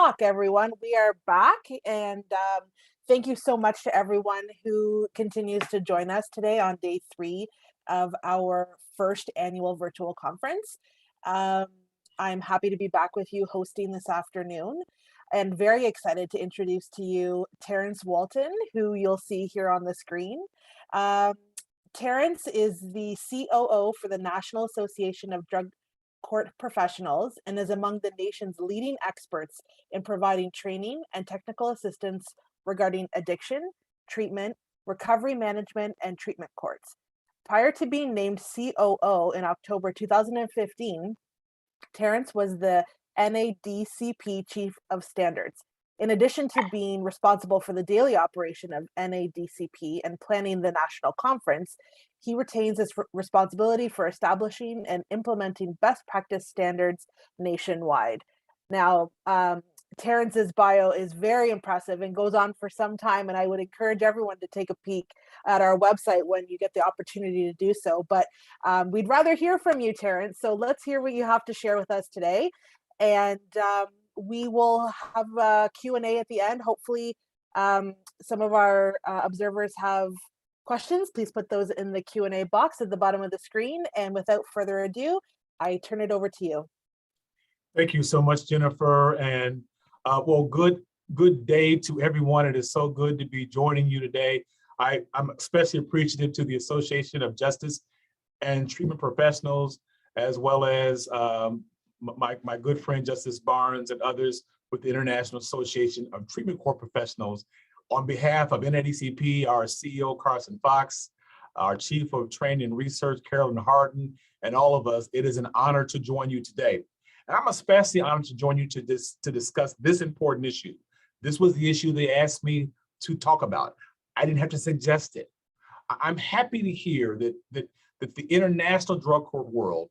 talk, everyone. We are back, and thank you so much to everyone who continues to join us today on day 3 of our first annual virtual conference. Um, I'm happy to be back with you hosting this afternoon, and very excited to introduce to you Terrence Walton, who you'll see here on the screen. Um, Terrence is the COO for the National Association of Drug Court Professionals and is among the nation's leading experts in providing training and technical assistance regarding addiction, treatment, recovery management, and treatment courts. Prior to being named COO in October 2015, Terrence was the NADCP Chief of Standards. In addition to being responsible for the daily operation of NADCP and planning the national conference, he retains his responsibility for establishing and implementing best practice standards nationwide. Now, Terrence's bio is very impressive and goes on for some time, and I would encourage everyone to take a peek at our website when you get the opportunity to do so. But we'd rather hear from you, Terrence, so let's hear what you have to share with us today. And we will have a Q&A at the end. Hopefully, some of our observers have questions. Please put those in the Q&A box at the bottom of the screen. And without further ado, I turn it over to you. Thank you so much, Jennifer. And well, good day to everyone. It is so good to be joining you today. I'm especially appreciative to the Association of Justice and Treatment Professionals, as well as my good friend Justice Barnes and others with the International Association of Treatment Court Professionals. On behalf of NADCP, our CEO, Carson Fox, our Chief of Training and Research, Carolyn Harden, and all of us, it is an honor to join you today. And I'm especially honored to join you to discuss this important issue. This was the issue they asked me to talk about. I didn't have to suggest it. I'm happy to hear that the international drug court world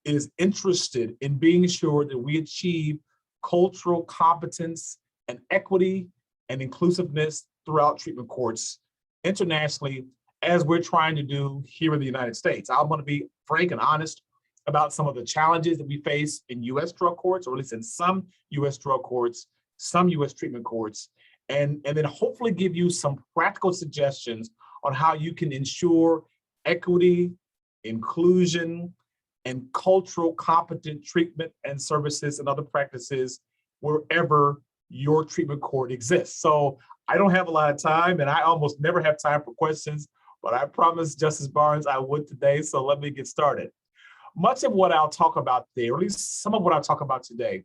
is interested in being sure that we achieve cultural competence and equity and inclusiveness throughout treatment courts internationally, as we're trying to do here in the United States. I want to be frank and honest about some of the challenges that we face in US drug courts, or at least in some US drug courts, some US treatment courts, and then hopefully give you some practical suggestions on how you can ensure equity, inclusion, and cultural competent treatment and services and other practices wherever your treatment court exists. So I don't have a lot of time, and I almost never have time for questions, but I promised Justice Barnes I would today, so let me get started. Much of what I'll talk about today, or at least some of what I'll talk about today,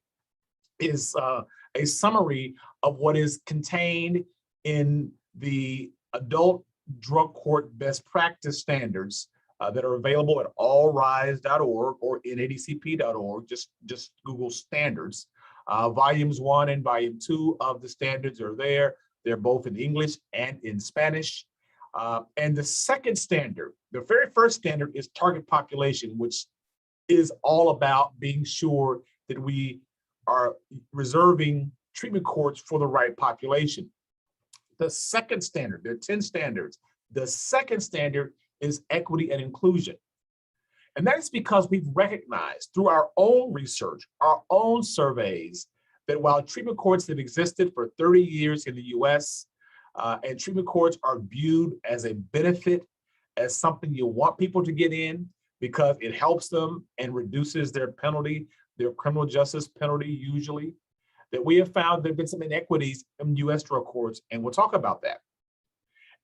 is a summary of what is contained in the adult drug court best practice standards that are available at allrise.org or nadcp.org. Just Google standards. Volumes 1 and volume 2 of the standards are there. They're both in English and in Spanish. And the second standard, the very first standard, is target population, which is all about being sure that we are reserving treatment courts for the right population. The second standard, there are 10 standards. The second standard is equity and inclusion. And that is because we've recognized through our own research, our own surveys, that while treatment courts have existed for 30 years in the US, and treatment courts are viewed as a benefit, as something you want people to get in because it helps them and reduces their penalty, their criminal justice penalty usually, that we have found there have been some inequities in US drug courts, and we'll talk about that.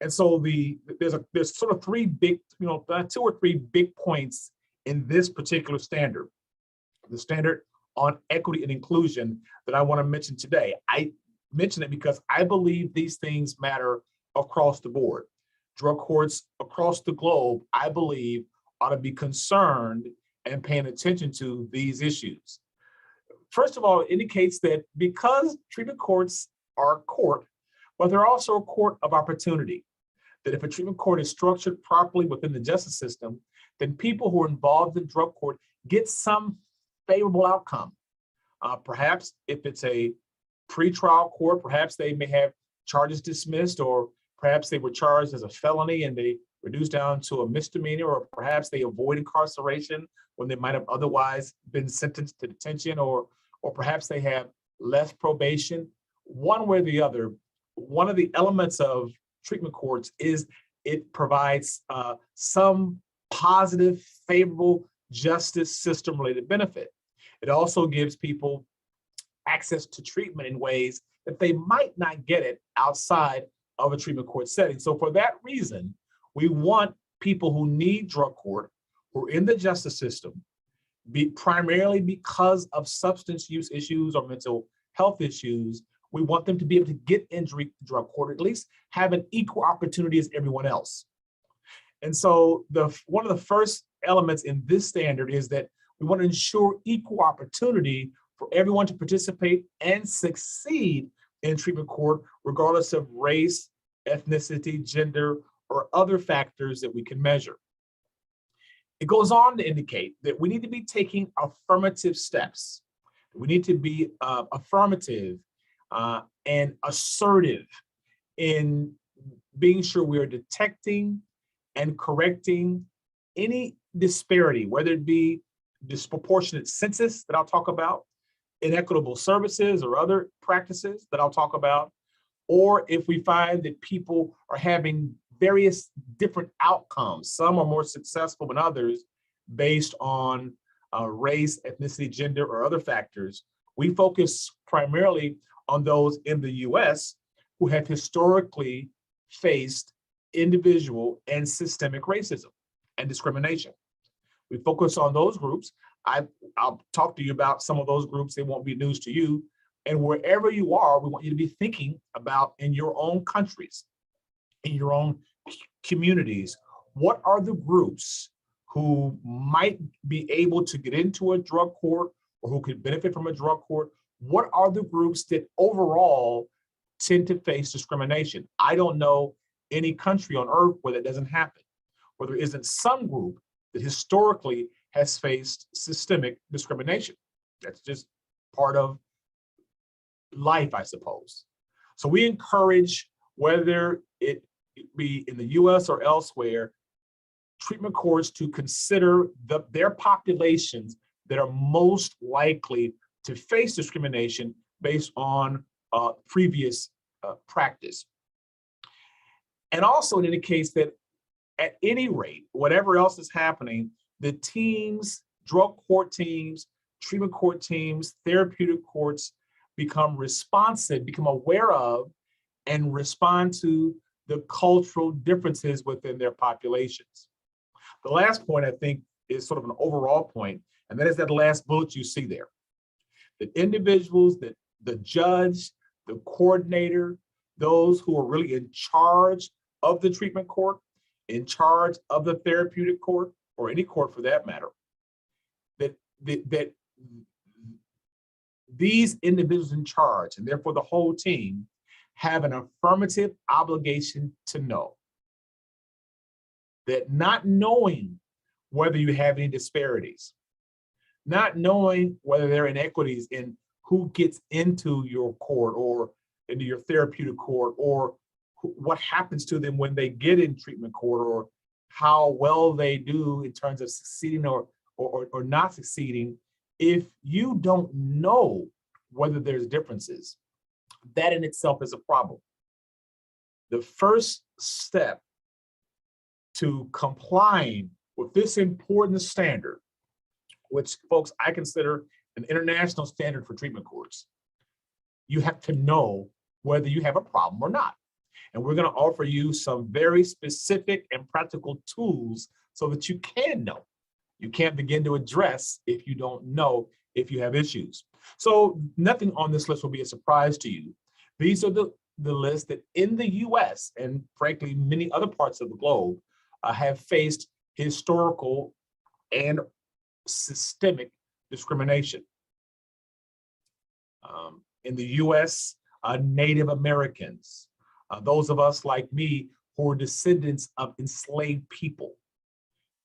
And so there's sort of 3 big, 2 or 3 big points in this particular standard, the standard on equity and inclusion, that I want to mention today. I mention it because I believe these things matter across the board. Drug courts across the globe, I believe, ought to be concerned and paying attention to these issues. First of all, it indicates that because treatment courts are a court, but they're also a court of opportunity, that if a treatment court is structured properly within the justice system, then people who are involved in drug court get some favorable outcome. Perhaps if it's a pretrial court, perhaps they may have charges dismissed, or perhaps they were charged as a felony and they reduced down to a misdemeanor, or perhaps they avoid incarceration when they might have otherwise been sentenced to detention, or perhaps they have less probation, one way or the other, one of the elements of treatment courts is it provides some positive, favorable justice system related benefit. It also gives people access to treatment in ways that they might not get it outside of a treatment court setting. So for that reason, we want people who need drug court, who are in the justice system, primarily because of substance use issues or mental health issues, we want them to be able to get into drug court, at least have an equal opportunity as everyone else. And so one of the first elements in this standard is that we want to ensure equal opportunity for everyone to participate and succeed in treatment court, regardless of race, ethnicity, gender, or other factors that we can measure. It goes on to indicate that we need to be taking affirmative steps. We need to be affirmative and assertive in being sure we are detecting and correcting any disparity, whether it be disproportionate census that I'll talk about, inequitable services or other practices that I'll talk about, or if we find that people are having various different outcomes, some are more successful than others based on race, ethnicity, gender, or other factors, we focus primarily on those in the US who have historically faced individual and systemic racism and discrimination. We focus on those groups. I'll talk to you about some of those groups. They won't be news to you. And wherever you are, we want you to be thinking about in your own countries, in your own communities, what are the groups who might be able to get into a drug court or who could benefit from a drug court? What are the groups that overall tend to face discrimination? I don't know any country on earth where that doesn't happen, where there isn't some group that historically has faced systemic discrimination. That's just part of life, I suppose. So we encourage, whether it be in the US or elsewhere, treatment courts to consider their populations that are most likely to face discrimination based on previous practice. And also it indicates that at any rate, whatever else is happening, the teams, drug court teams, treatment court teams, therapeutic courts become responsive, become aware of, and respond to the cultural differences within their populations. The last point, I think, is sort of an overall point, and that is that last bullet you see there. The individuals, that the judge, the coordinator, those who are really in charge of the treatment court, in charge of the therapeutic court, or any court for that matter, that these individuals in charge, and therefore the whole team, have an affirmative obligation to know that not knowing whether you have any disparities, not knowing whether there are inequities in who gets into your court or into your therapeutic court, or what happens to them when they get in treatment court, or how well they do in terms of succeeding or not succeeding. If you don't know whether there's differences, that in itself is a problem. The first step to complying with this important standard, which, folks, I consider an international standard for treatment courts, you have to know whether you have a problem or not. And we're going to offer you some very specific and practical tools so that you can know. You can't begin to address if you don't know if you have issues. So nothing on this list will be a surprise to you. These are the lists that in the US and frankly many other parts of the globe have faced historical and systemic discrimination. In the US, Native Americans, those of us like me who are descendants of enslaved people,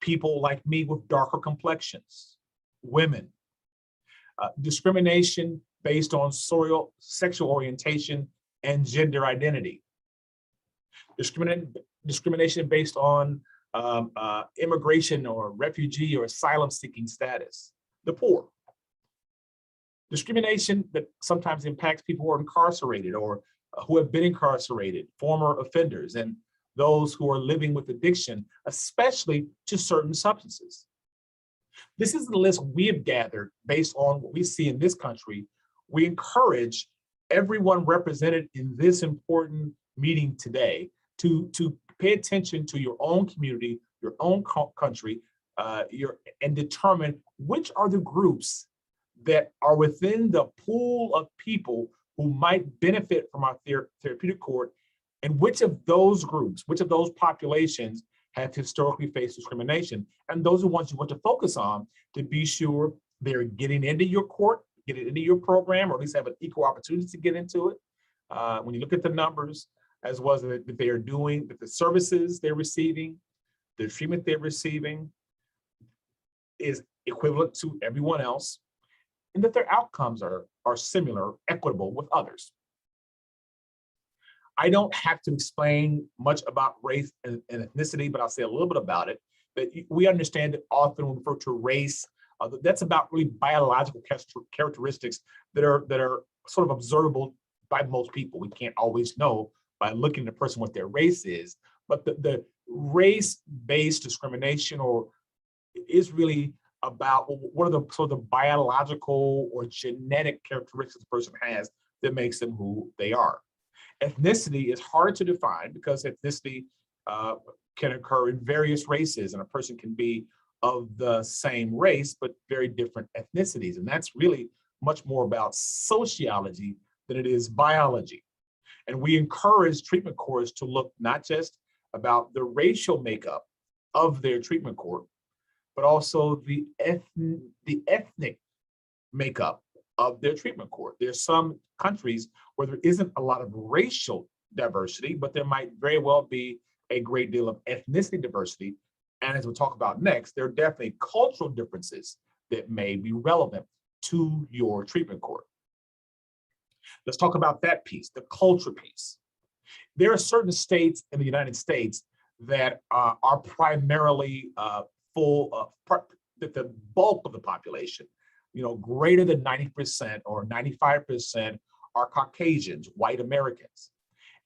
people like me with darker complexions, women, discrimination based on sexual orientation and gender identity, discrimination based on immigration or refugee or asylum seeking status, the poor, Discrimination that sometimes impacts people who are incarcerated or who have been incarcerated, former offenders, and those who are living with addiction, especially to certain substances. This is the list we have gathered based on what we see in this country. We encourage everyone represented in this important meeting today to pay attention to your own community, your own country, and determine which are the groups that are within the pool of people who might benefit from our therapeutic court, and which of those groups, which of those populations have historically faced discrimination. And those are ones you want to focus on to be sure they're getting into your court, getting into your program, or at least have an equal opportunity to get into it. When you look at the numbers, as well as that they are doing, that the services they're receiving, the treatment they're receiving is equivalent to everyone else, and that their outcomes are similar, equitable with others. I don't have to explain much about race and ethnicity, but I'll say a little bit about it. That we understand that often when we refer to race, that's about really biological characteristics that are sort of observable by most people. We can't always know by looking at a person what their race is, but the race-based discrimination is really about what are the sort of the biological or genetic characteristics the person has that makes them who they are. Ethnicity is hard to define because ethnicity can occur in various races, and a person can be of the same race but very different ethnicities, and that's really much more about sociology than it is biology. And we encourage treatment courts to look not just about the racial makeup of their treatment court, but also the ethnic makeup of their treatment court. There's some countries where there isn't a lot of racial diversity, but there might very well be a great deal of ethnicity diversity. And as we'll talk about next, there are definitely cultural differences that may be relevant to your treatment court. Let's talk about that piece, the culture piece. There are certain states in the United States that are primarily that the bulk of the population, greater than 90% or 95% are Caucasians, white Americans.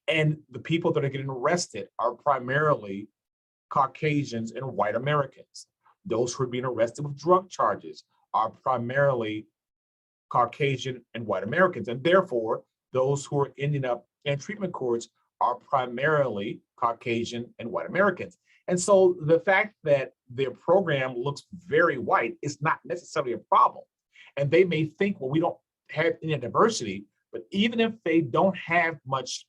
And the people that are getting arrested are primarily Caucasians and white Americans. Those who are being arrested with drug charges are primarily Caucasian and white Americans. And therefore, those who are ending up in treatment courts are primarily Caucasian and white Americans. And so the fact that their program looks very white is not necessarily a problem. And they may think, well, we don't have any diversity, but even if they don't have much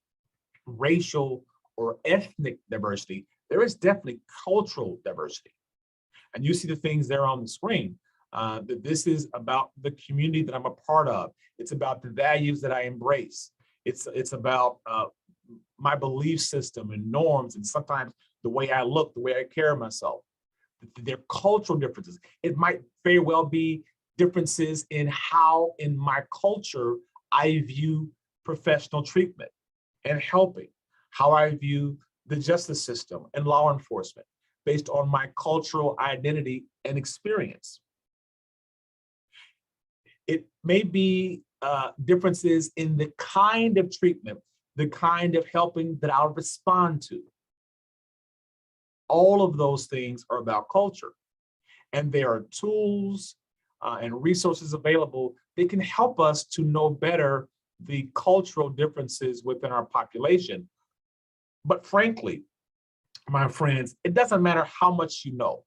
racial or ethnic diversity, there is definitely cultural diversity. And you see the things there on the screen, that this is about the community that I'm a part of. It's about the values that I embrace. It's about my belief system and norms, and sometimes the way I look, the way I carry myself. There are cultural differences. It might very well be differences in how, in my culture, I view professional treatment and helping, how I view the justice system and law enforcement based on my cultural identity and experience. It may be differences in the kind of treatment, the kind of helping that I'll respond to. All of those things are about culture. And there are tools and resources available that can help us to know better the cultural differences within our population. But frankly, my friends, it doesn't matter how much you know.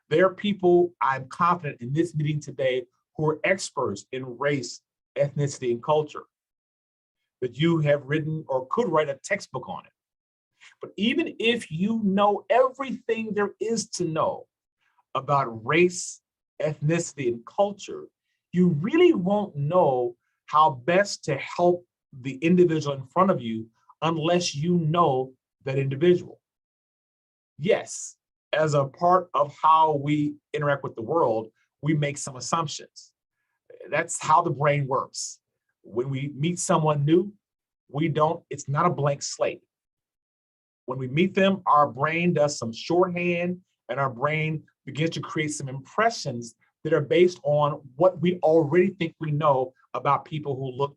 There are people, I'm confident in this meeting today, who are experts in race, ethnicity, and culture, that you have written or could write a textbook on it. But even if you know everything there is to know about race, ethnicity, and culture, you really won't know how best to help the individual in front of you unless you know that individual. Yes, as a part of how we interact with the world, we make some assumptions. That's how the brain works. When we meet someone new, it's not a blank slate. When we meet them, our brain does some shorthand and our brain begins to create some impressions that are based on what we already think we know about people who look,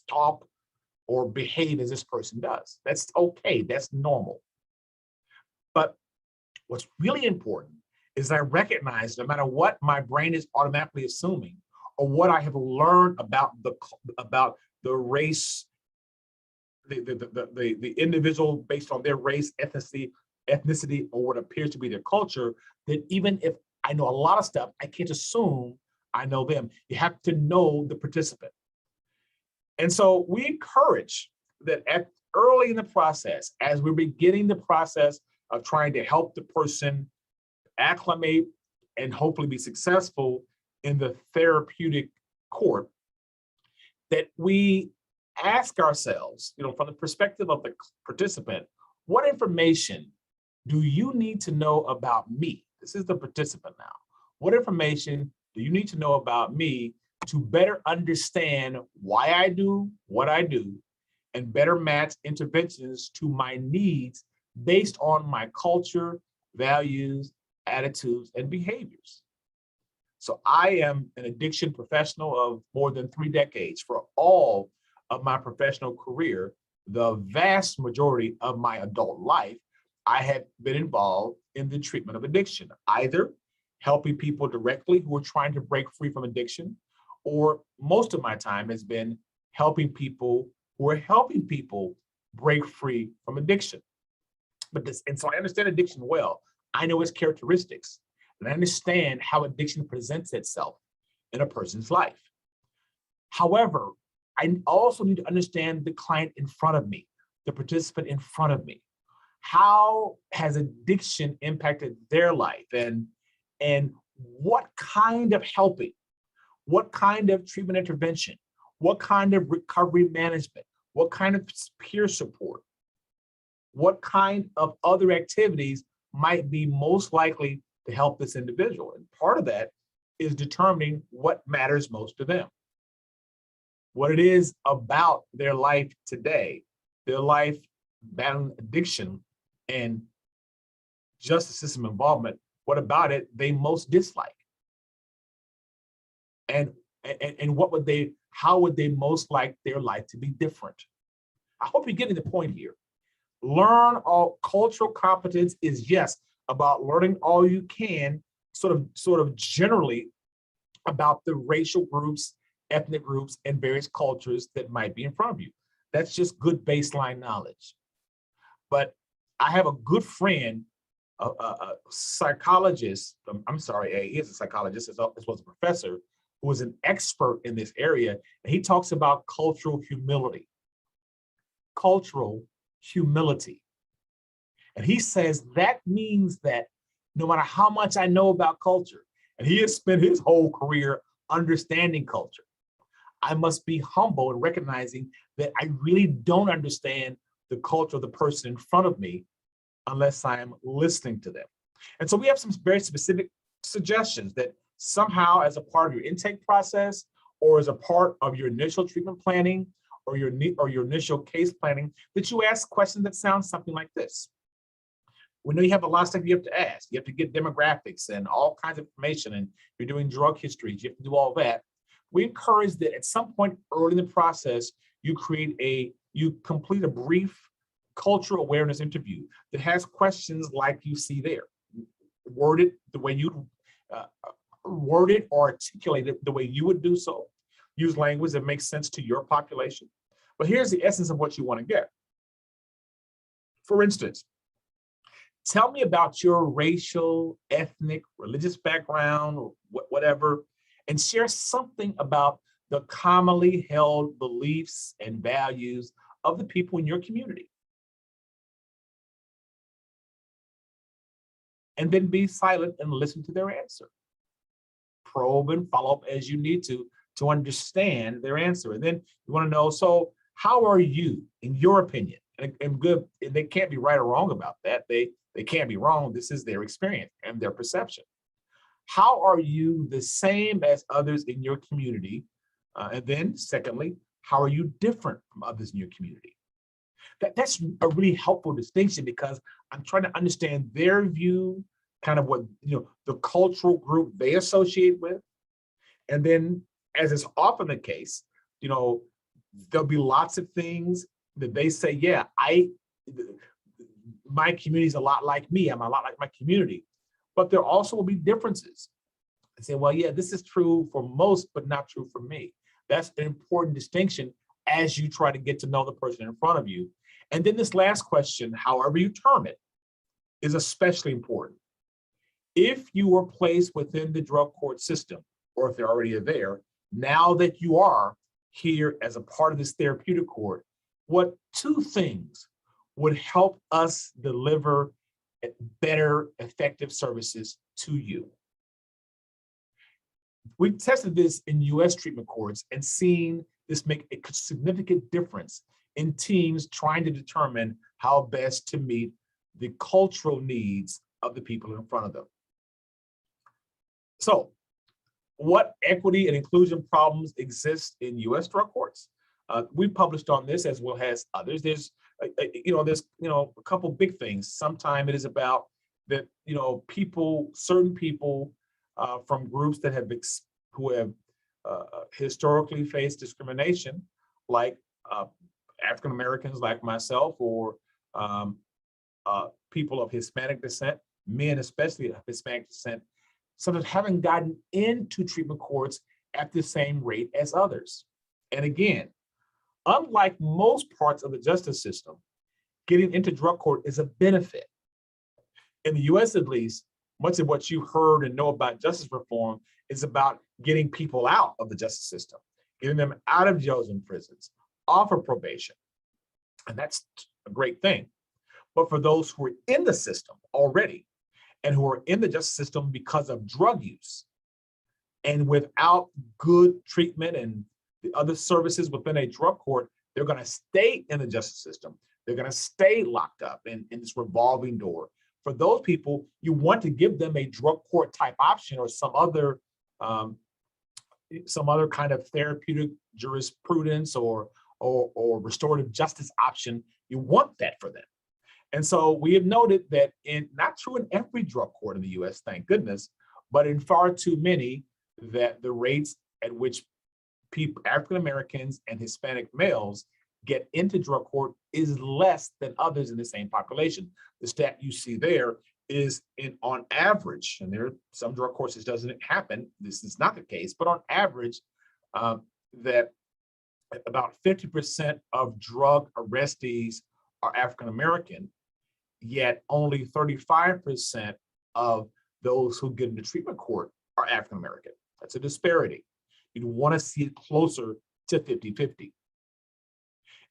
talk, or behave as this person does. That's okay, that's normal. But what's really important is I recognize no matter what my brain is automatically assuming or what I have learned about the race, the individual based on their race, ethnicity, or what appears to be their culture, that even if I know a lot of stuff, I can't assume I know them. You have to know the participant. And so we encourage that early in the process, as we're beginning the process of trying to help the person acclimate and hopefully be successful in the therapeutic court, that we ask ourselves, from the perspective of the participant, what information do you need to know about me? This is the participant now. What information do you need to know about me to better understand why I do what I do and better match interventions to my needs based on my culture, values, attitudes, and behaviors? So I am an addiction professional of more than 3 decades. For all of my professional career, the vast majority of my adult life, I have been involved in the treatment of addiction, either helping people directly who are trying to break free from addiction, or most of my time has been helping people who are helping people break free from addiction. And so I understand addiction well. I know its characteristics, and I understand how addiction presents itself in a person's life. However, I also need to understand the client in front of me, the participant in front of me. How has addiction impacted their life, and what kind of helping, what kind of treatment intervention, what kind of recovery management, what kind of peer support, what kind of other activities might be most likely to help this individual. And part of that is determining what matters most to them, what it is about their life today, their life battling addiction and justice system involvement, what about it they most dislike? And how would they most like their life to be different? I hope you're getting the point here. Learn all cultural competence is, yes, about learning all you can, sort of generally about the racial groups, ethnic groups, and various cultures that might be in front of you. That's just good baseline knowledge. But I have a good friend, a psychologist, he is a psychologist as well as a professor, who is an expert in this area, and he talks about cultural humility. Cultural humility. And he says that means that no matter how much I know about culture, and he has spent his whole career understanding culture, I must be humble in recognizing that I really don't understand the culture of the person in front of me unless I am listening to them. And so we have some very specific suggestions that somehow, as a part of your intake process, or as a part of your initial treatment planning, or your initial case planning, that you ask questions that sound something like this. We know you have a lot of stuff you have to ask. You have to get demographics and all kinds of information, and you're doing drug histories. You have to do all that. We encourage that at some point early in the process, you complete a brief cultural awareness interview that has questions like you see there. Word it the way you word it or articulate it the way you would do so. Use language that makes sense to your population. But here's the essence of what you want to get. For instance, tell me about your racial, ethnic, religious background, or whatever, and share something about the commonly held beliefs and values of the people in your community. And then be silent and listen to their answer. Probe and follow up as you need to understand their answer. And then you want to know, so how are you, in your opinion? And good, and they can't be right or wrong about that. They can't be wrong. This is their experience and their perception. How are you the same as others in your community? And then secondly, how are you different from others in your community? That's a really helpful distinction, because I'm trying to understand their view, kind of what, the cultural group they associate with, And then, as is often the case, you know, there'll be lots of things that they say, yeah, my community is a lot like me. I'm a lot like my community. But there also will be differences. I say, well, yeah, this is true for most, but not true for me. That's an important distinction as you try to get to know the person in front of you. And then this last question, however you term it, is especially important. If you were placed within the drug court system, or if they're already there, now that you are here as a part of this therapeutic court, what two things would help us deliver better, effective services to you? We tested this in US treatment courts and seen this make a significant difference in teams trying to determine how best to meet the cultural needs of the people in front of them. So, what equity and inclusion problems exist in US drug courts? We published on this as well as others. There's a couple big things. Sometimes it is about that, certain people from groups that who have historically faced discrimination, like African Americans like myself, or people of Hispanic descent, men especially of Hispanic descent, sometimes haven't gotten into treatment courts at the same rate as others. And again, unlike most parts of the justice system, getting into drug court is a benefit. In the US at least, much of what you heard and know about justice reform is about getting people out of the justice system, getting them out of jails and prisons, off of probation. And that's a great thing. But for those who are in the system already, and who are in the justice system because of drug use, and without good treatment and the other services within a drug court, they're going to stay in the justice system. They're going to stay locked up in this revolving door. For those people, you want to give them a drug court type option, or some other kind of therapeutic jurisprudence or restorative justice option. You want that for them. And so we have noted that, not true in every drug court in the US, thank goodness, but in far too many, that the rates at which people, African Americans and Hispanic males, get into drug court is less than others in the same population. The stat you see there is on average, and there are some drug courts this doesn't happen, this is not the case, but on average, that about 50% of drug arrestees are African American, yet only 35% of those who get into treatment court are African American. That's a disparity. You'd want to see it closer to 50-50.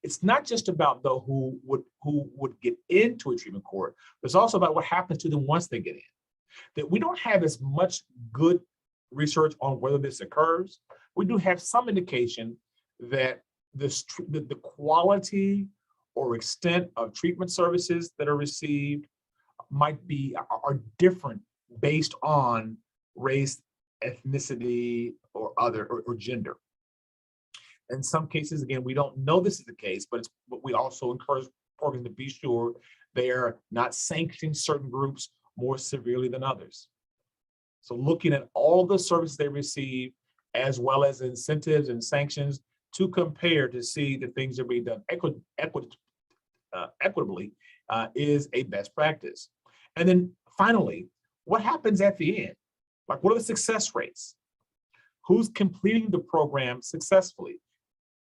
It's not just about who would get into a treatment court, but it's also about what happens to them once they get in. That we don't have as much good research on whether this occurs. We do have some indication that the quality or extent of treatment services that are received are different based on race, ethnicity, or gender. In some cases, again, we don't know this is the case, but we also encourage programs to be sure they are not sanctioning certain groups more severely than others. So looking at all the services they receive, as well as incentives and sanctions, to compare to see that things are being done equitably is a best practice. And then finally, what happens at the end? Like, what are the success rates? Who's completing the program successfully?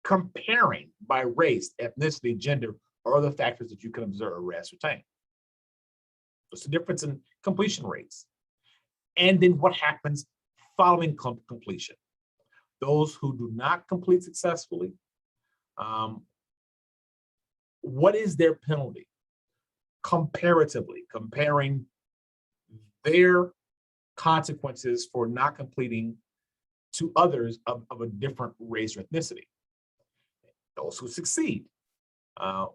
Comparing by race, ethnicity, gender, or other factors that you can observe or ascertain. What's the difference in completion rates? And then what happens following completion? Those who do not complete successfully, what is their penalty? Comparatively, comparing their consequences for not completing to others of a different race or ethnicity. Those who succeed,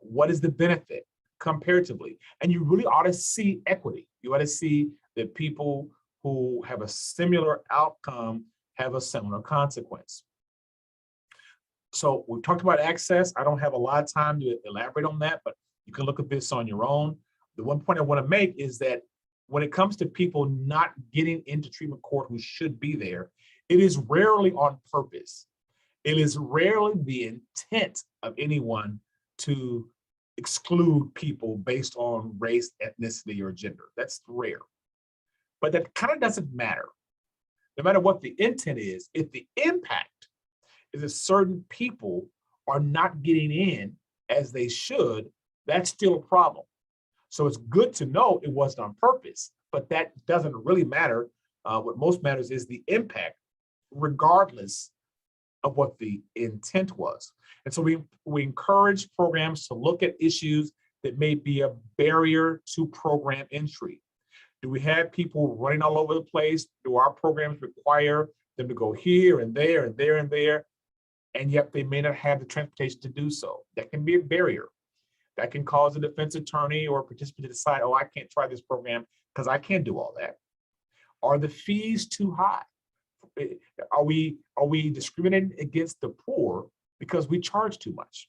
what is the benefit comparatively? And you really ought to see equity. You ought to see that people who have a similar outcome have a similar consequence. So we've talked about access. I don't have a lot of time to elaborate on that, but you can look at this on your own. The one point I want to make is that when it comes to people not getting into treatment court who should be there, It is rarely on purpose. It is rarely the intent of anyone to exclude people based on race, ethnicity, or gender. That's rare. But that kind of doesn't matter. No matter what the intent is, if the impact is that certain people are not getting in as they should, that's still a problem. So it's good to know it wasn't on purpose, but that doesn't really matter. What most matters is the impact, regardless of what the intent was. And so we encourage programs to look at issues that may be a barrier to program entry. Do we have people running all over the place? Do our programs require them to go here and there and there and there? And yet they may not have the transportation to do so. That can be a barrier. That can cause a defense attorney or a participant to decide, oh, I can't try this program because I can't do all that. Are the fees too high? Are we discriminating against the poor because we charge too much?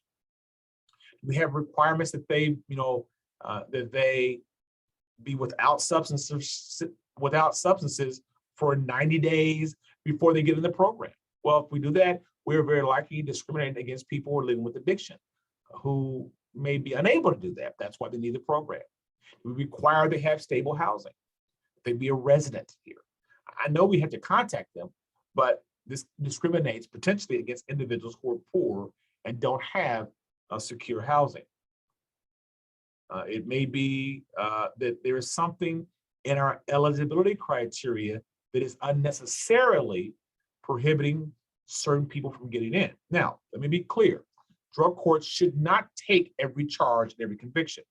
We have requirements that they, that they be without substances for 90 days before they get in the program. Well, if we do that, we're very likely discriminating against people who are living with addiction, who may be unable to do that. That's why they need the program. We require they have stable housing. They be a resident here. I know we have to contact them, but this discriminates potentially against individuals who are poor and don't have secure housing. It may be that there is something in our eligibility criteria that is unnecessarily prohibiting certain people from getting in. Now, let me be clear. Drug courts should not take every charge and every conviction.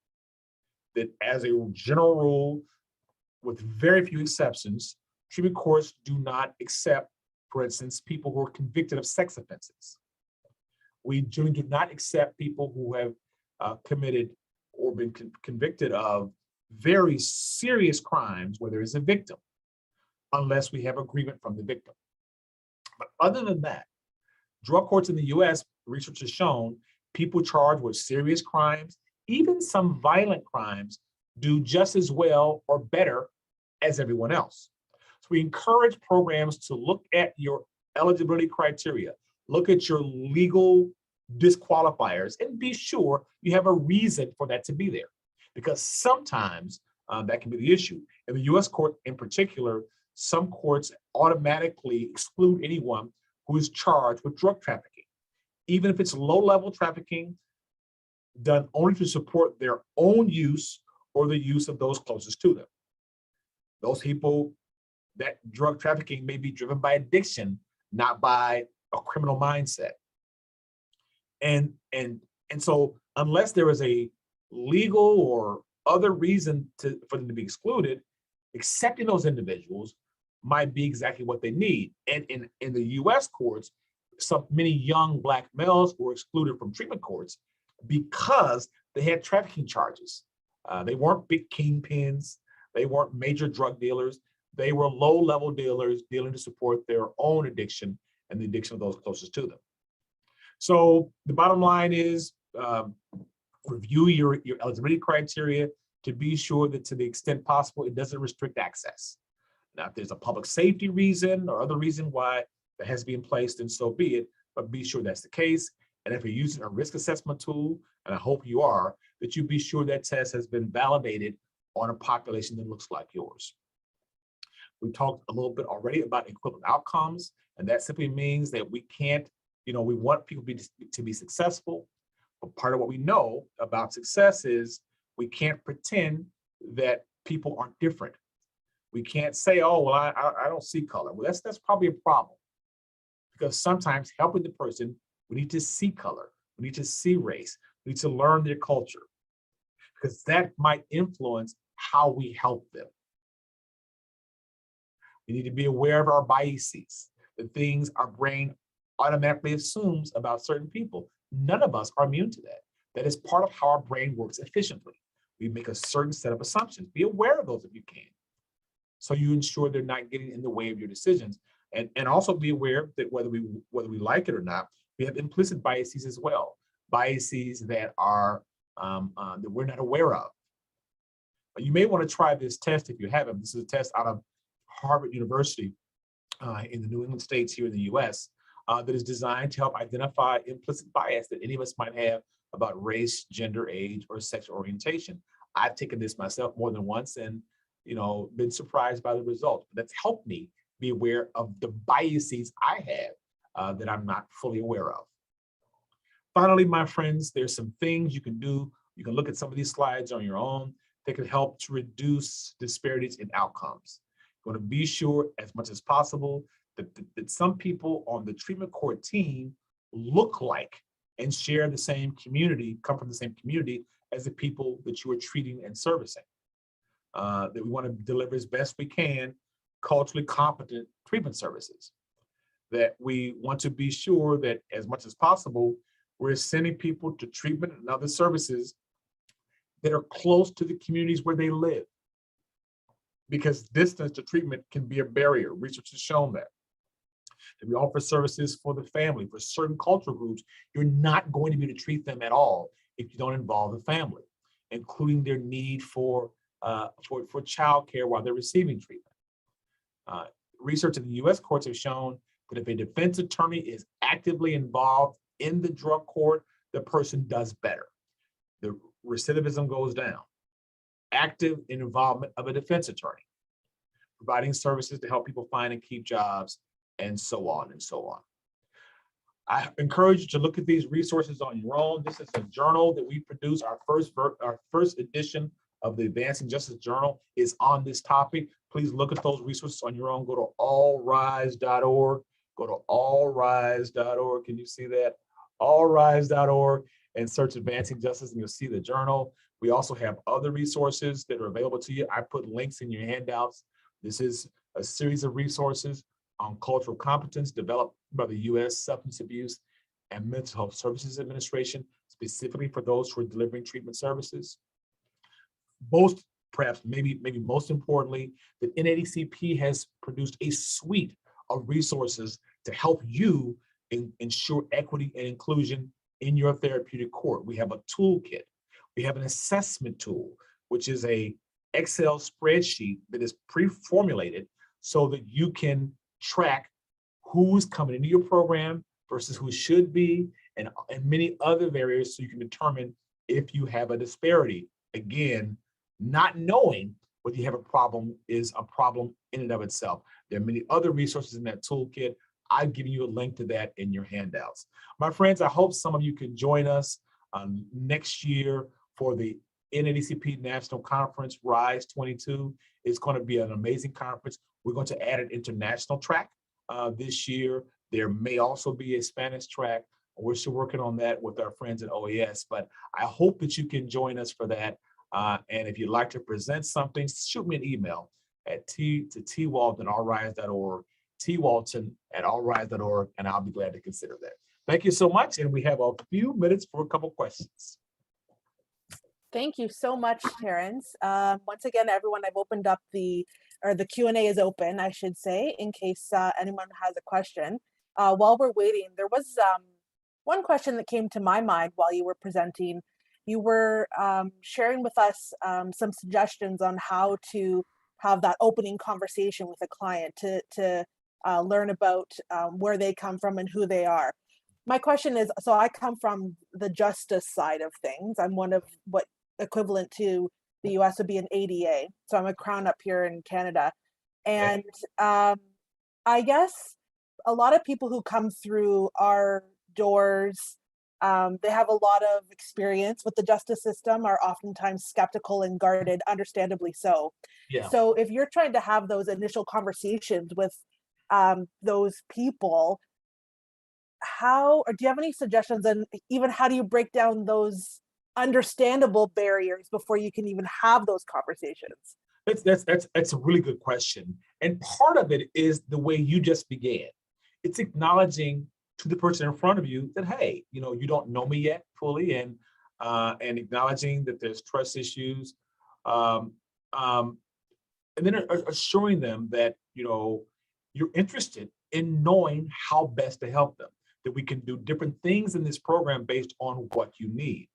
That as a general rule, with very few exceptions, treatment courts do not accept, for instance, people who are convicted of sex offenses. We generally do not accept people who have committed or been convicted of very serious crimes where there is a victim, unless we have agreement from the victim. But other than that, drug courts in the US, research has shown, people charged with serious crimes, even some violent crimes, do just as well or better as everyone else. So we encourage programs to look at your eligibility criteria, look at your legal disqualifiers, and be sure you have a reason for that to be there. Because sometimes that can be the issue. In the US court in particular, some courts automatically exclude anyone who is charged with drug trafficking, even if it's low-level trafficking done only to support their own use or the use of those closest to them. Those people, that drug trafficking may be driven by addiction, not by a criminal mindset. And so unless there is a legal or other reason for them to be excluded, accepting those individuals might be exactly what they need. And in the US courts, many young Black males were excluded from treatment courts because they had trafficking charges. They weren't big kingpins. They weren't major drug dealers. They were low-level dealers dealing to support their own addiction and the addiction of those closest to them. So the bottom line is review your eligibility criteria to be sure that to the extent possible, it doesn't restrict access. Now, if there's a public safety reason or other reason why that has to be in place, then so be it, but be sure that's the case. And if you're using a risk assessment tool, and I hope you are, that you be sure that test has been validated on a population that looks like yours. We talked a little bit already about equivalent outcomes, and that simply means that we can't, we want people to be successful, but part of what we know about success is we can't pretend that people aren't different. We can't say, oh, well, I don't see color. Well, that's probably a problem, because sometimes helping the person, we need to see color, we need to see race, we need to learn their culture, because that might influence how we help them. We need to be aware of our biases, the things our brain automatically assumes about certain people. None of us are immune to that. That is part of how our brain works efficiently. We make a certain set of assumptions. Be aware of those if you can, so you ensure they're not getting in the way of your decisions. And also be aware that whether we like it or not, we have implicit biases as well, biases that are that we're not aware of. You may want to try this test if you haven't. This is a test out of Harvard University in the New England states here in the US that is designed to help identify implicit bias that any of us might have about race, gender, age, or sexual orientation. I've taken this myself more than once and been surprised by the results. But that's helped me be aware of the biases I have that I'm not fully aware of. Finally, my friends, there's some things you can do. You can look at some of these slides on your own. They can help to reduce disparities in outcomes. You want to be sure as much as possible that some people on the treatment court team look like and share the same community, come from the same community as the people that you are treating and servicing. That we want to deliver as best we can culturally competent treatment services. That we want to be sure that as much as possible, we're sending people to treatment and other services that are close to the communities where they live. Because distance to treatment can be a barrier. Research has shown that. If we offer services for the family, for certain cultural groups, you're not going to be able to treat them at all if you don't involve the family, including their need for childcare while they're receiving treatment. Research in the US courts have shown that if a defense attorney is actively involved in the drug court, the person does better. The recidivism goes down. Active involvement of a defense attorney, providing services to help people find and keep jobs, and so on and so on. I encourage you to look at these resources on your own. This is a journal that we produce. Our first edition of the Advancing Justice Journal is on this topic. Please look at those resources on your own. Go to allrise.org. Go to allrise.org. Can you see that? Allrise.org and search Advancing Justice and you'll see the journal. We also have other resources that are available to you. I put links in your handouts. This is a series of resources on cultural competence developed by the U.S. Substance Abuse and Mental Health Services Administration, specifically for those who are delivering treatment services. Most, perhaps maybe most importantly, the NADCP has produced a suite of resources to help you ensure equity and inclusion in your therapeutic court. We have a toolkit. We have an assessment tool, which is a Excel spreadsheet that is pre-formulated so that you can track who's coming into your program versus who should be, and many other variables so you can determine if you have a disparity. Again, not knowing whether you have a problem is a problem in and of itself. There are many other resources in that toolkit. I've given you a link to that in your handouts. My friends, I hope some of you can join us next year for the NADCP National Conference, RISE 22. It's going to be an amazing conference. We're going to add an international track this year. There may also be a Spanish track. We're still working on that with our friends at OAS, but I hope that you can join us for that. And if you'd like to present something, shoot me an email at twalton@allrise.org, twalton@allrise.org, and I'll be glad to consider that. Thank you so much, and we have a few minutes for a couple questions. Thank you so much, Terrence. Once again, everyone, I've opened up the Q&A is open, I should say, in case anyone has a question. While we're waiting, there was one question that came to my mind while you were presenting. You were sharing with us some suggestions on how to have that opening conversation with a client to learn about where they come from and who they are. My question is, so I come from the justice side of things. I'm one of what equivalent to the US would be an ADA. So I'm a crown up here in Canada. And I guess a lot of people who come through our doors, they have a lot of experience with the justice system, are oftentimes skeptical and guarded, understandably so. Yeah. So if you're trying to have those initial conversations with those people, or do you have any suggestions, and even how do you break down those understandable barriers before you can even have those conversations? That's a really good question. And part of it is the way you just began. It's acknowledging to the person in front of you that, hey, you don't know me yet fully, and acknowledging that there's trust issues, and then assuring them that you're interested in knowing how best to help them, that we can do different things in this program based on what you need.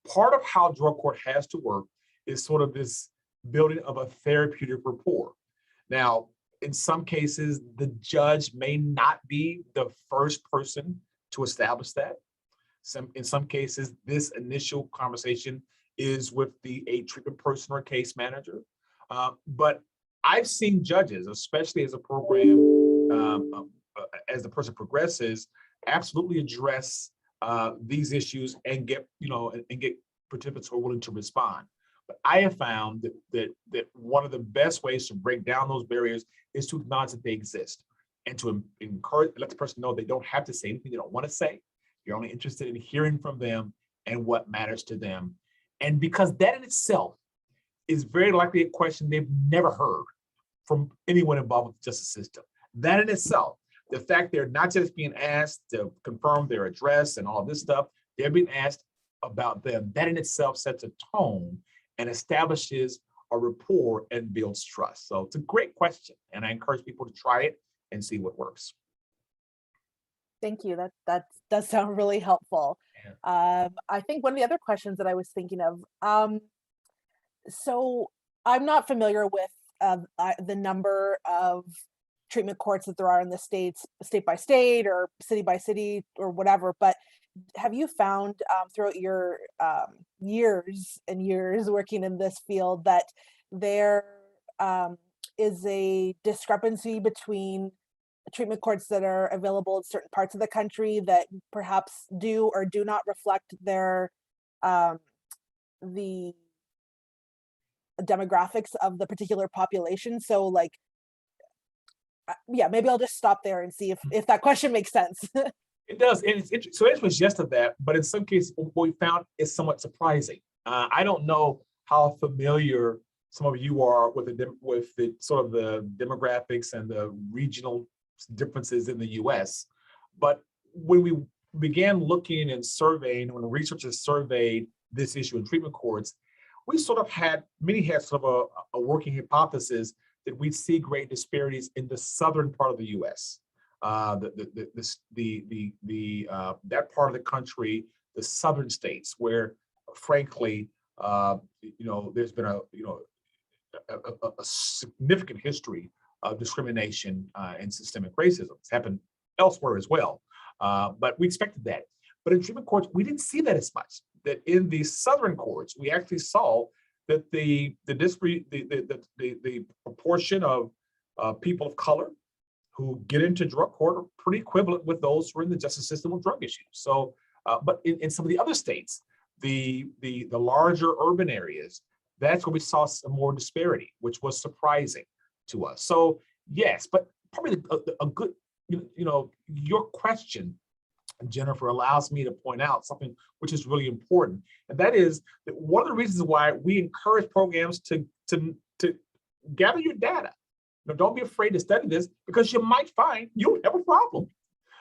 Part of how drug court has to work is sort of this building of a therapeutic rapport. Now, In some cases, the judge may not be the first person to establish that. In some cases, this initial conversation is with a treatment person or case manager. But I've seen judges, especially as a program, as the person progresses, absolutely address these issues and get, and get participants who are willing to respond. But I have found that one of the best ways to break down those barriers is to acknowledge that they exist and to encourage, let the person know they don't have to say anything they don't want to say. You're only interested in hearing from them and what matters to them. And because that in itself is very likely a question they've never heard from anyone involved with the justice system. That in itself, the fact they're not just being asked to confirm their address and all this stuff, they're being asked about them. That in itself sets a tone and establishes a rapport and builds trust. So it's a great question, and I encourage people to try it and see what works. Thank you. That does sound really helpful. Yeah. I think one of the other questions that I was thinking of, so I'm not familiar with the number of treatment courts that there are in the states, state by state or city by city or whatever, but have you found throughout your years and years working in this field that there is a discrepancy between treatment courts that are available in certain parts of the country that perhaps do or do not reflect their the demographics of the particular population? So like, yeah, maybe I'll just stop there and see if that question makes sense. It does, and it's interesting. So it was just of that, but in some cases, what we found is somewhat surprising. I don't know how familiar some of you are with the sort of the demographics and the regional differences in the U.S. But when we began looking and surveying, when researchers surveyed this issue in treatment courts, we sort of many had sort of a working hypothesis that we'd see great disparities in the southern part of the U.S. That part of the country, the southern states, where frankly, there's been a significant history of discrimination and systemic racism. It's happened elsewhere as well, but we expected that. But in treatment courts, we didn't see that as much. That in the southern courts, we actually saw that the proportion of people of color who get into drug court are pretty equivalent with those who are in the justice system with drug issues. So, but in some of the other states, the larger urban areas, that's where we saw some more disparity, which was surprising to us. So yes, but probably a good, your question, Jennifer, allows me to point out something which is really important. And that is that one of the reasons why we encourage programs to gather your data. Don't be afraid to study this, because you might find you have a problem.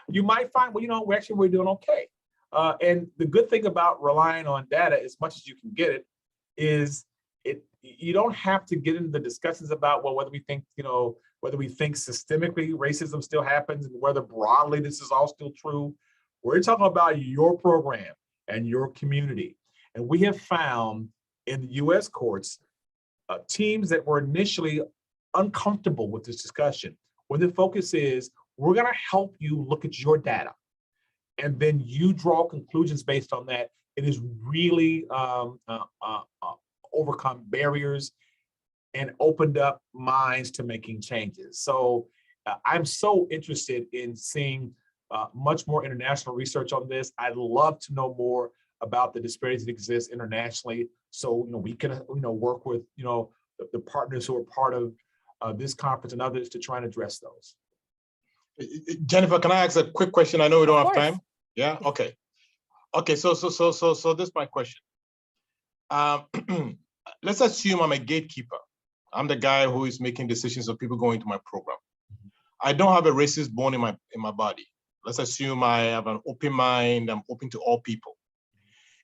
You might find, well, we're doing okay. And the good thing about relying on data as much as you can get it is you don't have to get into the discussions about, well, whether we think systemically racism still happens and whether broadly this is all still true. We're talking about your program and your community. And we have found in the US courts, teams that were initially uncomfortable with this discussion, when the focus is, we're going to help you look at your data, and then you draw conclusions based on that. It is really overcome barriers and opened up minds to making changes. So I'm so interested in seeing much more international research on this. I'd love to know more about the disparities that exist internationally, so we can work with the partners who are part of this conference and others to try and address those. Jennifer, can I ask a quick question? I know we don't have time. Yeah. Okay. So this is my question. Let's assume I'm a gatekeeper. I'm the guy who is making decisions of people going to my program. I don't have a racist bone in my body. Let's assume I have an open mind. I'm open to all people.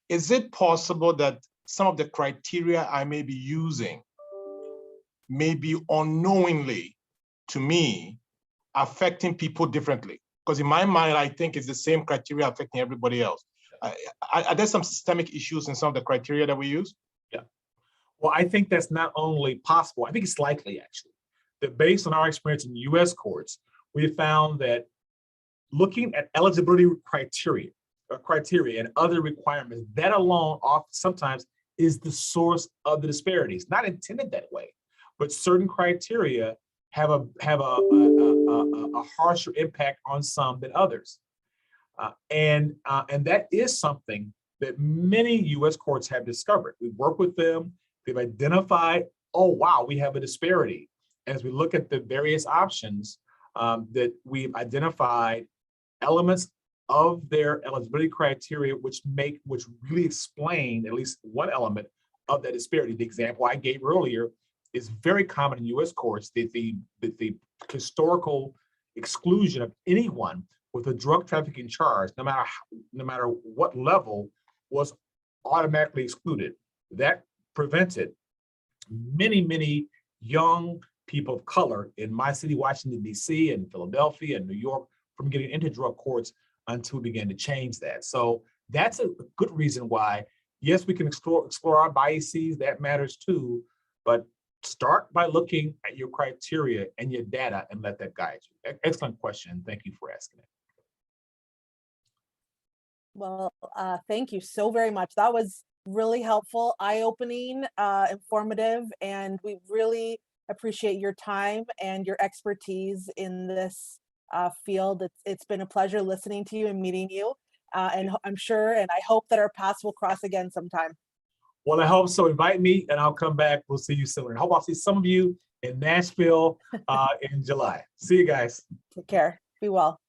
Is it possible that some of the criteria I may be using may be unknowingly, to me, affecting people differently? Because in my mind, I think it's the same criteria affecting everybody else. Are there some systemic issues in some of the criteria that we use? Yeah. Well, I think that's not only possible, I think it's likely, actually. that based on our experience in US courts, we found that looking at eligibility criteria and other requirements, that alone sometimes is the source of the disparities. Not intended that way, but certain criteria have a harsher impact on some than others. And that is something that many US courts have discovered. We've worked with them, they've identified, oh wow, we have a disparity. As we look at the various options that we've identified, elements of their eligibility criteria which really explain at least one element of that disparity. The example I gave earlier is very common in US courts, that the historical exclusion of anyone with a drug trafficking charge, no matter what level, was automatically excluded. That prevented many young people of color in my city, Washington, D.C., and Philadelphia and New York from getting into drug courts until we began to change that. So that's a good reason why, yes, we can explore our biases, that matters too, but start by looking at your criteria and your data and let that guide you. Excellent question. Thank you for asking it. Well, thank you so very much. That was really helpful, eye-opening, informative, and we really appreciate your time and your expertise in this field. It's been a pleasure listening to you and meeting you, and I'm sure and I hope that our paths will cross again sometime. Well, I hope so. Invite me and I'll come back. We'll see you soon. And I hope I'll see some of you in Nashville in July. See you guys. Take care. Be well.